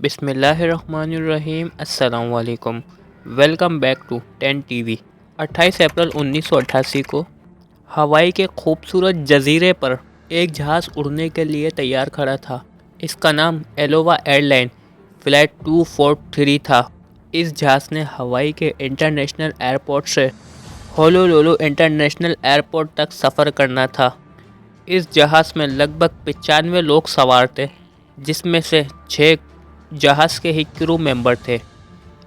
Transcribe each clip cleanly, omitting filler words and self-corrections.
بسم اللہ الرحمن الرحیم۔ السلام علیکم، welcome back to 10 T V. 28 اپریل 1988 کو ہوائی کے خوبصورت جزیرے پر ایک جہاز اڑنے کے لیے تیار کھڑا تھا۔ اس کا نام ایلووا ایئر لائن فلائٹ 243 تھا۔ اس جہاز نے ہوائی کے انٹرنیشنل ایئرپورٹ سے ہونولولو انٹرنیشنل ایئرپورٹ تک سفر کرنا تھا۔ اس جہاز میں لگ بھگ 95 لوگ سوار تھے، جس میں سے 6 جہاز کے ہی کرو ممبر تھے۔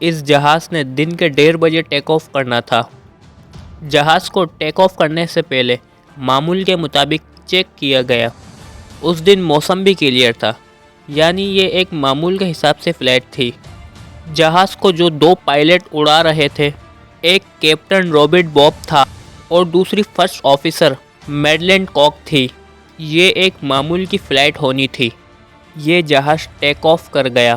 اس جہاز نے دن کے 1:30 بجے ٹیک آف کرنا تھا۔ جہاز کو ٹیک آف کرنے سے پہلے معمول کے مطابق چیک کیا گیا۔ اس دن موسم بھی کلیئر تھا، یعنی یہ ایک معمول کے حساب سے فلائٹ تھی۔ جہاز کو جو 2 پائلٹ اڑا رہے تھے، ایک کیپٹن رابرٹ بوب تھا اور دوسری فرسٹ آفیسر میڈلین کاک تھی۔ یہ ایک معمول کی فلائٹ ہونی تھی۔ یہ جہاز ٹیک آف کر گیا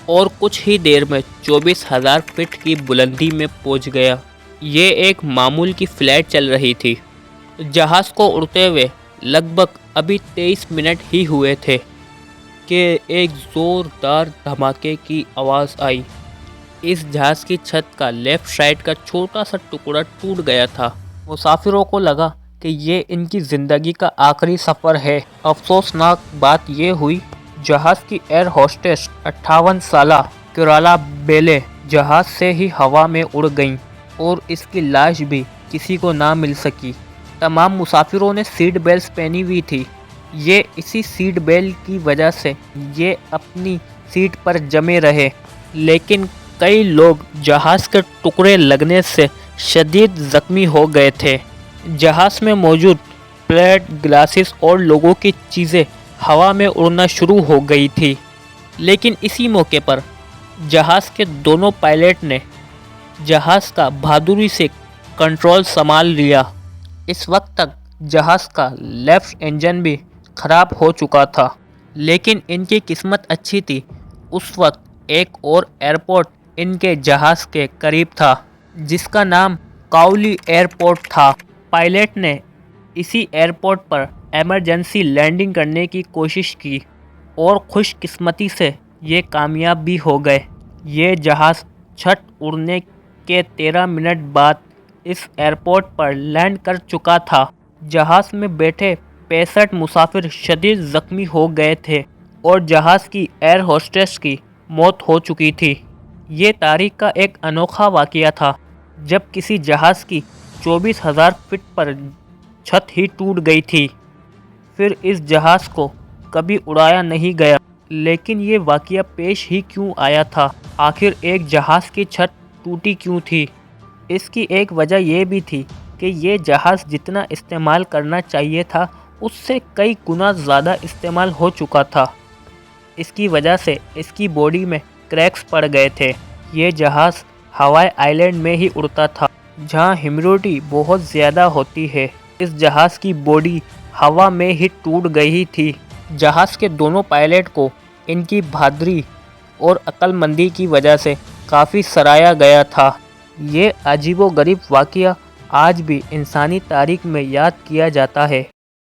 اور کچھ ہی دیر میں 24,000 فٹ کی بلندی میں پہنچ گیا۔ یہ ایک معمول کی فلائٹ چل رہی تھی۔ جہاز کو اڑتے ہوئے لگ بھگ ابھی 23 منٹ ہی ہوئے تھے کہ ایک زوردار دھماکے کی آواز آئی۔ اس جہاز کی چھت کا لیفٹ سائڈ کا چھوٹا سا ٹکڑا ٹوٹ گیا تھا۔ مسافروں کو لگا کہ یہ ان کی زندگی کا آخری سفر ہے۔ افسوسناک بات یہ ہوئی، جہاز کی ایئر ہوسٹس 58 سالہ کیرالا بیلے جہاز سے ہی ہوا میں اڑ گئیں اور اس کی لاش بھی کسی کو نہ مل سکی۔ تمام مسافروں نے سیٹ بیلٹس پہنی ہوئی تھی۔ یہ اسی سیٹ بیلٹ کی وجہ سے یہ اپنی سیٹ پر جمے رہے، لیکن کئی لوگ جہاز کے ٹکڑے لگنے سے شدید زخمی ہو گئے تھے۔ جہاز میں موجود پلیٹ گلاسز اور لوگوں کی چیزیں ہوا میں اڑنا شروع ہو گئی تھی، لیکن اسی موقع پر جہاز کے دونوں پائلٹ نے جہاز کا بہادری سے کنٹرول سنبھال لیا۔ اس وقت تک جہاز کا لیفٹ انجن بھی خراب ہو چکا تھا، لیکن ان کی قسمت اچھی تھی۔ اس وقت ایک اور ایئرپورٹ ان کے جہاز کے قریب تھا، جس کا نام کاؤلی ایئرپورٹ تھا۔ پائلٹ نے اسی ایئرپورٹ پر ایمرجنسی لینڈنگ کرنے کی کوشش کی اور خوش قسمتی سے یہ کامیاب بھی ہو گئے۔ یہ جہاز چھت اڑنے کے 13 منٹ بعد اس ایئرپورٹ پر لینڈ کر چکا تھا۔ جہاز میں بیٹھے 65 مسافر شدید زخمی ہو گئے تھے اور جہاز کی ایئر ہوسٹس کی موت ہو چکی تھی۔ یہ تاریخ کا ایک انوکھا واقعہ تھا، جب کسی جہاز کی 24,000 فٹ پر چھت ہی ٹوٹ گئی تھی۔ پھر اس جہاز کو کبھی اڑایا نہیں گیا، لیکن یہ واقعہ پیش ہی کیوں آیا تھا؟ آخر ایک جہاز کی چھت ٹوٹی کیوں تھی؟ اس کی ایک وجہ یہ بھی تھی کہ یہ جہاز جتنا استعمال کرنا چاہیے تھا، اس سے کئی گنا زیادہ استعمال ہو چکا تھا۔ اس کی وجہ سے اس کی باڈی میں کریکس پڑ گئے تھے۔ یہ جہاز ہوائی آئیلینڈ میں ہی اڑتا تھا، جہاں ہیومیڈیٹی بہت زیادہ ہوتی ہے۔ اس جہاز کی باڈی ہوا میں ہی ٹوٹ گئی تھی۔ جہاز کے دونوں پائلٹ کو ان کی بہادری اور عقل مندی کی وجہ سے کافی سراہا گیا تھا۔ یہ عجیب و غریب واقعہ آج بھی انسانی تاریخ میں یاد کیا جاتا ہے۔